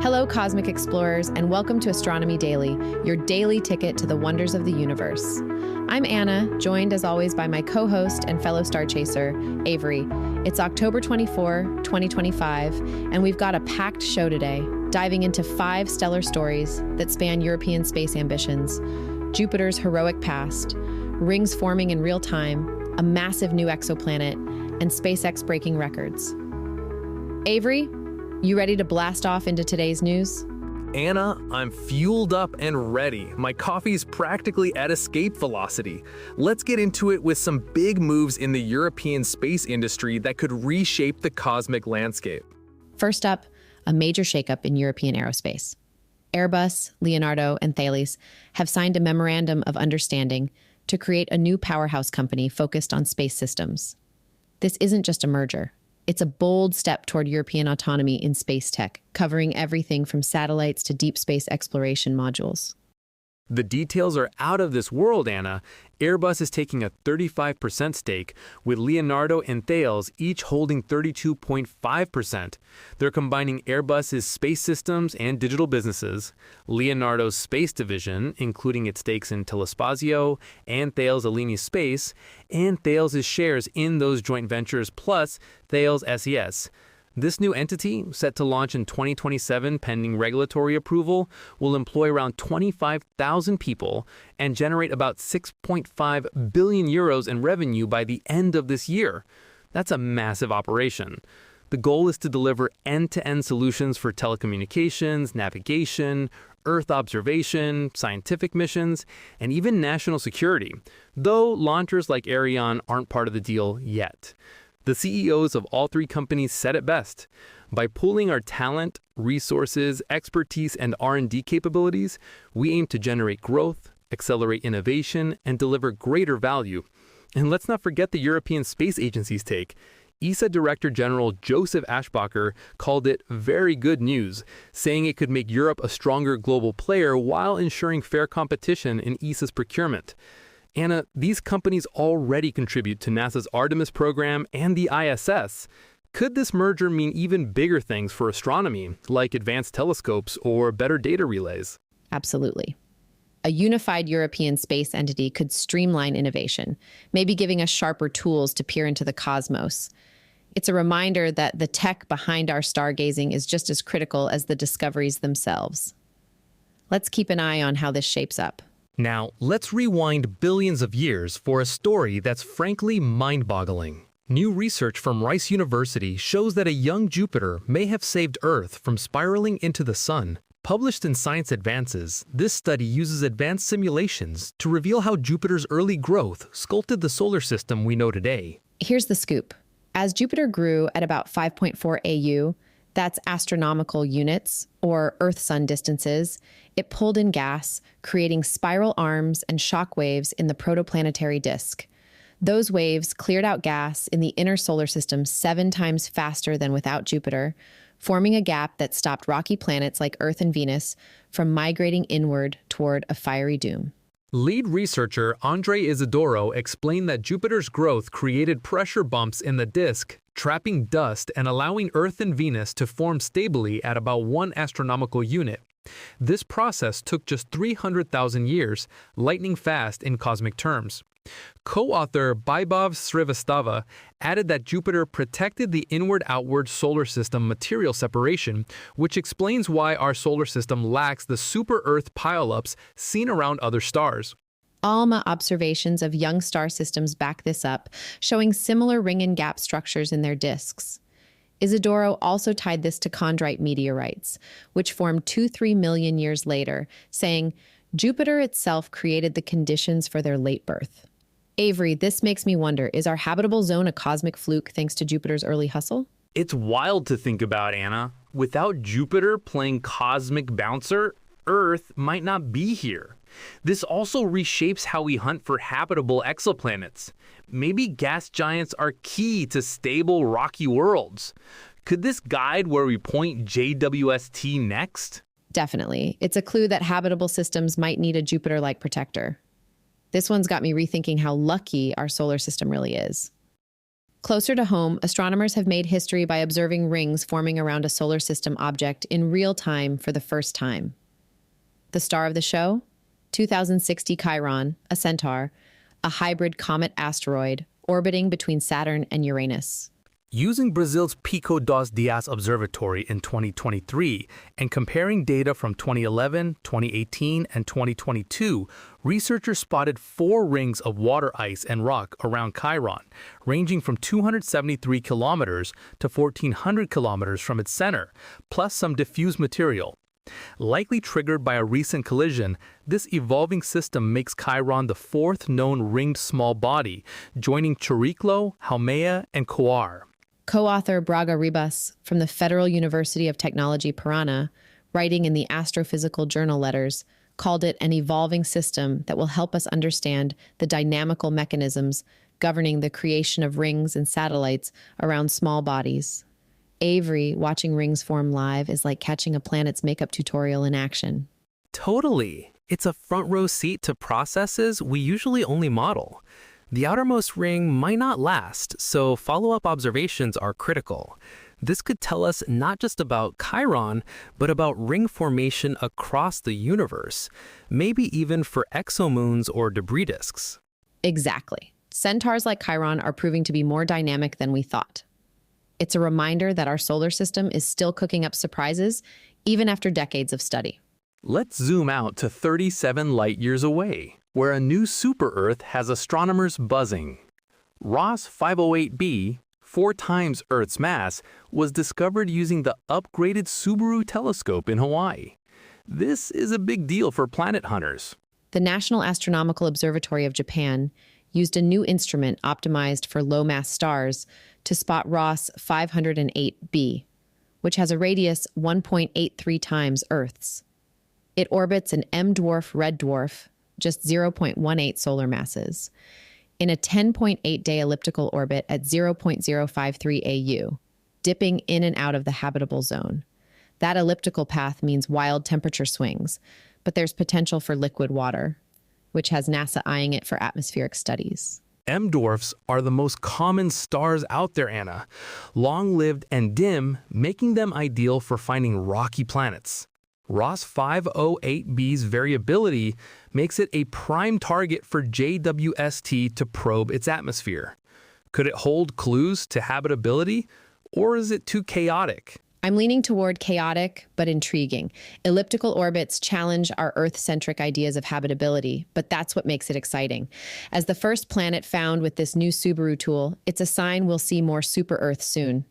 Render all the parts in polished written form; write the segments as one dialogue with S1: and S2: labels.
S1: Hello, cosmic explorers, and welcome to Astronomy Daily, your daily ticket to the wonders of the universe. I'm Anna, joined as always by my co-host and fellow star chaser, Avery. It's October 24, 2025, and we've got a packed show today, diving into 5 stellar stories that span European space ambitions, Jupiter's heroic past, rings forming in real time, a massive new exoplanet, and SpaceX breaking records. Avery, you ready to blast off into today's news?
S2: Anna, I'm fueled up and ready. My coffee's practically at escape velocity. Let's get into it with some big moves in the European space industry that could reshape the cosmic landscape.
S1: First up, a major shakeup in European aerospace. Airbus, Leonardo, and Thales have signed a memorandum of understanding to create a new powerhouse company focused on space systems. This isn't just a merger. It's a bold step toward European autonomy in space tech, covering everything from satellites to deep space exploration modules.
S2: The details are out of this world, Anna. Airbus is taking a 35% stake, with Leonardo and Thales each holding 32.5%. They're combining Airbus's space systems and digital businesses, Leonardo's space division, including its stakes in Telespazio and Thales Alenia Space, and Thales' shares in those joint ventures, plus Thales SES. This new entity, set to launch in 2027 pending regulatory approval, will employ around 25,000 people and generate about 6.5 billion euros in revenue by the end of this year. That's a massive operation. The goal is to deliver end-to-end solutions for telecommunications, navigation, Earth observation, scientific missions, and even national security, though launchers like Ariane aren't part of the deal yet. The CEOs of all 3 companies said it best. By pooling our talent, resources, expertise, and R&D capabilities, we aim to generate growth, accelerate innovation, and deliver greater value. And let's not forget the European Space Agency's take. ESA Director General Joseph Aschbacher called it very good news, saying it could make Europe a stronger global player while ensuring fair competition in ESA's procurement. Anna, these companies already contribute to NASA's Artemis program and the ISS. Could this merger mean even bigger things for astronomy, like advanced telescopes or better data relays?
S1: Absolutely. A unified European space entity could streamline innovation, maybe giving us sharper tools to peer into the cosmos. It's a reminder that the tech behind our stargazing is just as critical as the discoveries themselves. Let's keep an eye on how this shapes up.
S3: Now, let's rewind billions of years for a story that's frankly mind-boggling. New research from Rice University shows that a young Jupiter may have saved Earth from spiraling into the sun. Published in Science Advances, this study uses advanced simulations to reveal how Jupiter's early growth sculpted the solar system we know today.
S1: Here's the scoop. As Jupiter grew at about 5.4 AU, that's astronomical units, or Earth-Sun distances, it pulled in gas, creating spiral arms and shock waves in the protoplanetary disk. Those waves cleared out gas in the inner solar system 7 times faster than without Jupiter, forming a gap that stopped rocky planets like Earth and Venus from migrating inward toward a fiery doom.
S3: Lead researcher Andre Isidoro explained that Jupiter's growth created pressure bumps in the disk, trapping dust and allowing Earth and Venus to form stably at about 1 astronomical unit. This process took just 300,000 years, lightning fast in cosmic terms. Co-author Baibov Srivastava added that Jupiter protected the inward-outward solar system material separation, which explains why our solar system lacks the super-Earth pileups seen around other stars.
S1: ALMA observations of young star systems back this up, showing similar ring and gap structures in their disks. Isidoro also tied this to chondrite meteorites, which formed 2-3 million years later, saying Jupiter itself created the conditions for their late birth. Avery, this makes me wonder, is our habitable zone a cosmic fluke thanks to Jupiter's early hustle?
S2: It's wild to think about, Anna. Without Jupiter playing cosmic bouncer, Earth might not be here. This also reshapes how we hunt for habitable exoplanets. Maybe gas giants are key to stable, rocky worlds. Could this guide where we point JWST next?
S1: Definitely. It's a clue that habitable systems might need a Jupiter-like protector. This one's got me rethinking how lucky our solar system really is. Closer to home, astronomers have made history by observing rings forming around a solar system object in real time for the first time. The star of the show? 2060 Chiron, a Centaur, a hybrid comet asteroid orbiting between Saturn and Uranus.
S2: Using Brazil's Pico dos Dias Observatory in 2023 and comparing data from 2011, 2018, and 2022, researchers spotted 4 rings of water ice and rock around Chiron, ranging from 273 kilometers to 1,400 kilometers from its center, plus some diffuse material. Likely triggered by a recent collision, this evolving system makes Chiron the 4th known ringed small body, joining Chiriclo, Haumea, and Coar.
S1: Co-author Braga Ribas from the Federal University of Technology Paraná, writing in the Astrophysical Journal Letters, called it an evolving system that will help us understand the dynamical mechanisms governing the creation of rings and satellites around small bodies. Avery, watching rings form live is like catching a planet's makeup tutorial in action.
S4: Totally. It's a front row seat to processes we usually only model. The outermost ring might not last, so follow-up observations are critical. This could tell us not just about Chiron, but about ring formation across the universe, maybe even for exomoons or debris disks.
S1: Exactly. Centaurs like Chiron are proving to be more dynamic than we thought. It's a reminder that our solar system is still cooking up surprises, even after decades of study.
S2: Let's zoom out to 37 light-years away, where a new super-Earth has astronomers buzzing. Ross 508b, 4 times Earth's mass, was discovered using the upgraded Subaru telescope in Hawaii. This is a big deal for planet hunters.
S1: The National Astronomical Observatory of Japan used a new instrument optimized for low-mass stars to spot Ross 508b, which has a radius 1.83 times Earth's. It orbits an M-dwarf red dwarf, just 0.18 solar masses, in a 10.8-day elliptical orbit at 0.053 AU, dipping in and out of the habitable zone. That elliptical path means wild temperature swings, but there's potential for liquid water, which has NASA eyeing it for atmospheric studies.
S2: M-dwarfs are the most common stars out there, Anna. Long-lived and dim, making them ideal for finding rocky planets. Ross 508b's variability makes it a prime target for JWST to probe its atmosphere. Could it hold clues to habitability, or is it too chaotic?
S1: I'm leaning toward chaotic, but intriguing. Elliptical orbits challenge our Earth-centric ideas of habitability, but that's what makes it exciting. As the first planet found with this new Subaru tool, it's a sign we'll see more super-Earth soon.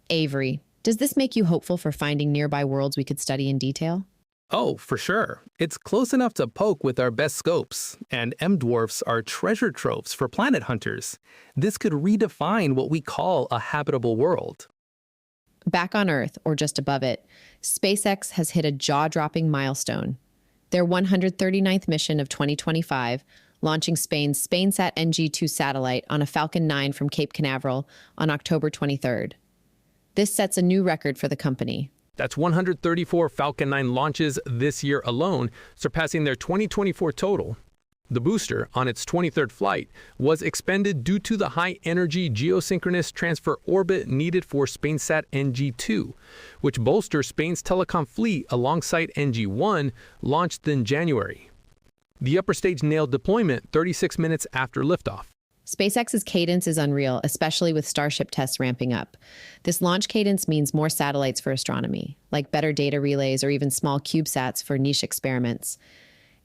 S1: Avery, does this make you hopeful for finding nearby worlds we could study in detail?
S4: Oh, for sure. It's close enough to poke with our best scopes, and M-dwarfs are treasure troves for planet hunters. This could redefine what we call a habitable world.
S1: Back on Earth, or just above it, SpaceX has hit a jaw-dropping milestone. Their 139th mission of 2025, launching Spain's SpainSat NG-2 satellite on a Falcon 9 from Cape Canaveral on October 23rd. This sets a new record for the company.
S2: That's 134 Falcon 9 launches this year alone, surpassing their 2024 total. The booster, on its 23rd flight, was expended due to the high-energy geosynchronous transfer orbit needed for SpainSat NG-2, which bolsters Spain's telecom fleet alongside NG-1, launched in January. The upper stage nailed deployment 36 minutes after liftoff.
S1: SpaceX's cadence is unreal, especially with Starship tests ramping up. This launch cadence means more satellites for astronomy, like better data relays or even small CubeSats for niche experiments.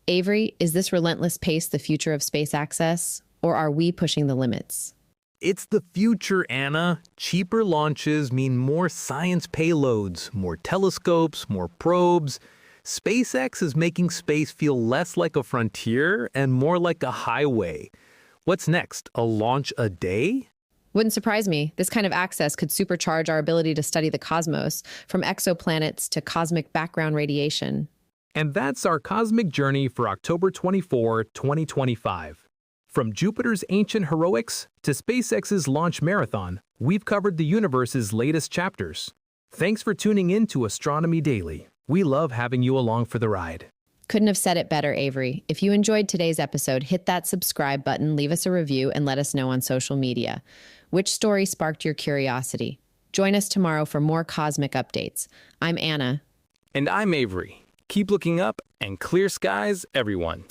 S1: Avery, is this relentless pace the future of space access, or are we pushing the limits?
S2: It's the future, Anna. Cheaper launches mean more science payloads, more telescopes, more probes. SpaceX is making space feel less like a frontier and more like a highway. What's next? A launch a day?
S1: Wouldn't surprise me. This kind of access could supercharge our ability to study the cosmos, from exoplanets to cosmic background radiation.
S2: And that's our cosmic journey for October 24, 2025. From Jupiter's ancient heroics to SpaceX's launch marathon, we've covered the universe's latest chapters. Thanks for tuning in to Astronomy Daily. We love having you along for the ride.
S1: Couldn't have said it better, Avery. If you enjoyed today's episode, hit that subscribe button, leave us a review, and let us know on social media. Which story sparked your curiosity? Join us tomorrow for more cosmic updates. I'm Anna.
S5: And I'm Avery. Keep looking up and clear skies, everyone.